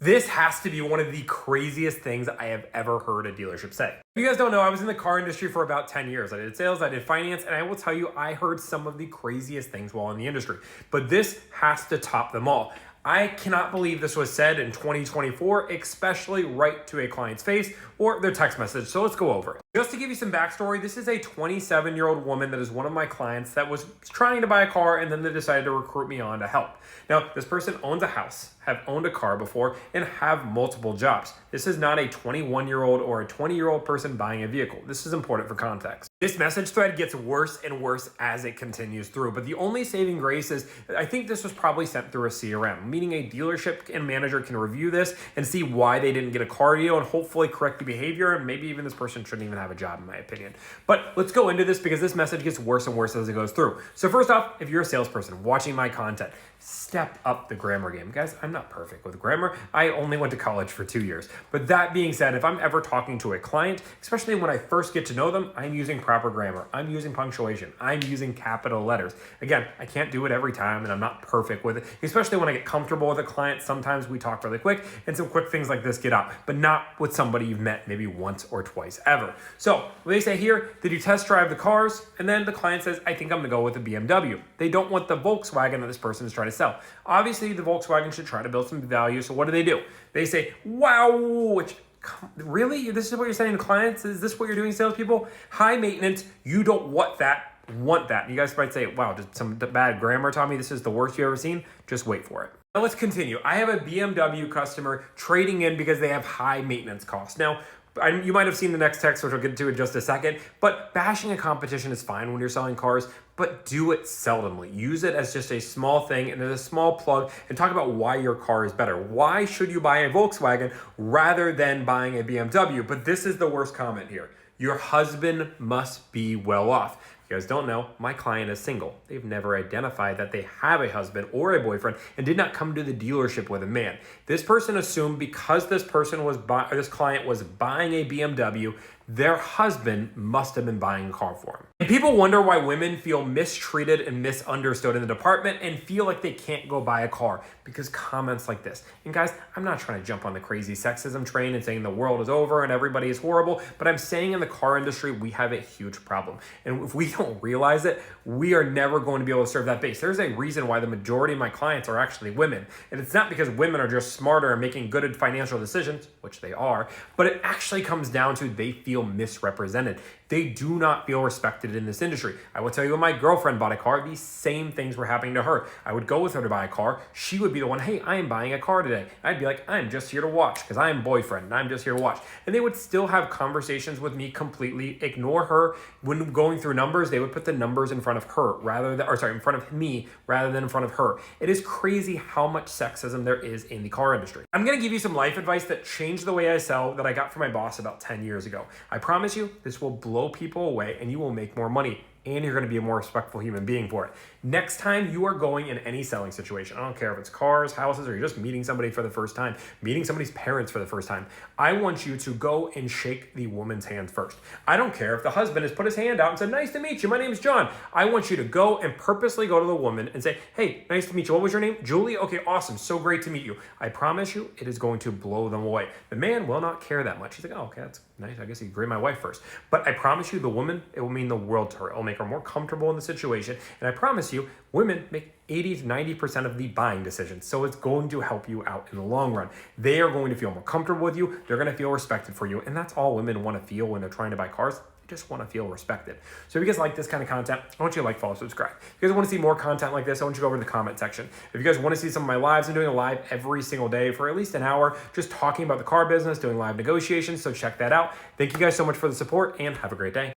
This has to be one of the craziest things I have ever heard a dealership say. If you guys don't know, I was in the car industry for about 10 years. I did sales, I did finance, and I will tell you, I heard some of the craziest things while in the industry. But this has to top them all. I cannot believe this was said in 2024, especially right to a client's face or their text message. So let's go over it. Just to give you some backstory, this is a 27-year-old woman that is one of my clients that was trying to buy a car, and then they decided to recruit me on to help. Now, this person owns a house, have owned a car before, and have multiple jobs. This is not a 21-year-old or a 20-year-old person buying a vehicle. This is important for context. This message thread gets worse and worse as it continues through, but the only saving grace is I think this was probably sent through a CRM, meaning a dealership and manager can review this and see why they didn't get a car deal and hopefully correct the behavior, and maybe even this person shouldn't even have a job in my opinion. But let's go into this because this message gets worse and worse as it goes through. So first off, if you're a salesperson watching my content, step up the grammar game. Guys, I'm not perfect with grammar. I only went to college for 2 years. But that being said, if I'm ever talking to a client, especially when I first get to know them, I'm using proper grammar. I'm using punctuation. I'm using capital letters. Again, I can't do it every time and I'm not perfect with it, especially when I get comfortable with a client. Sometimes we talk really quick and some quick things like this get out, but not with somebody you've met maybe once or twice ever. So they say here, did you test drive the cars? And then the client says, I think I'm gonna go with the BMW. They don't want the Volkswagen that this person is trying to sell. Obviously, the Volkswagen should try to build some value. So what do? They say, wow, which really? This is what you're saying to clients? Is this what you're doing, salespeople? High maintenance, you don't want that. You guys might say, wow, did some bad grammar tell me this is the worst you've ever seen? Just wait for it. Now let's continue. I have a BMW customer trading in because they have high maintenance costs. Now, you might have seen the next text, which we'll get to in just a second, but bashing a competition is fine when you're selling cars, but do it seldomly. Use it as just a small thing and as a small plug and talk about why your car is better. Why should you buy a Volkswagen rather than buying a BMW? But this is the worst comment here. Your husband must be well off. If you guys don't know, my client is single. They've never identified that they have a husband or a boyfriend and did not come to the dealership with a man. This person assumed because this client was buying a BMW, their husband must have been buying a car for him. And people wonder why women feel mistreated and misunderstood in the department and feel like they can't go buy a car because comments like this. And guys, I'm not trying to jump on the crazy sexism train and saying the world is over and everybody is horrible, but I'm saying in the car industry, we have a huge problem. And if we don't realize it, we are never going to be able to serve that base. There's a reason why the majority of my clients are actually women. And it's not because women are just smarter and making good financial decisions, which they are, but it actually comes down to they feel misrepresented. They do not feel respected in this industry. I will tell you, when my girlfriend bought a car, these same things were happening to her. I would go with her to buy a car. She would be the one, hey, I am buying a car today. I'd be like, I'm just here to watch because I am boyfriend and I'm just here to watch. And they would still have conversations with me, completely ignore her. When going through numbers, they would put the numbers in front of her in front of me rather than in front of her. It is crazy how much sexism there is in the car industry. I'm gonna give you some life advice that changed the way I sell that I got from my boss about 10 years ago. I promise you, this will blow people away and you will make more money and you're going to be a more respectful human being for it. Next time you are going in any selling situation, I don't care if it's cars, houses, or you're just meeting somebody for the first time, meeting somebody's parents for the first time, I want you to go and shake the woman's hand first. I don't care if the husband has put his hand out and said, nice to meet you, my name is John. I want you to go and purposely go to the woman and say, hey, nice to meet you. What was your name? Julie? Okay, awesome. So great to meet you. I promise you, it is going to blow them away. The man will not care that much. He's like, oh, okay, that's nice. I guess he'd greet my wife first. But I promise you, the woman, it will mean the world to her. It will make her more comfortable in the situation. And I promise you, women make 80 to 90% of the buying decisions. So it's going to help you out in the long run. They are going to feel more comfortable with you. They're going to feel respected for you. And that's all women want to feel when they're trying to buy cars. They just want to feel respected. So if you guys like this kind of content, I want you to like, follow, subscribe. If you guys want to see more content like this, I want you to go over to the comment section. If you guys want to see some of my lives, I'm doing a live every single day for at least an hour, just talking about the car business, doing live negotiations. So check that out. Thank you guys so much for the support and have a great day.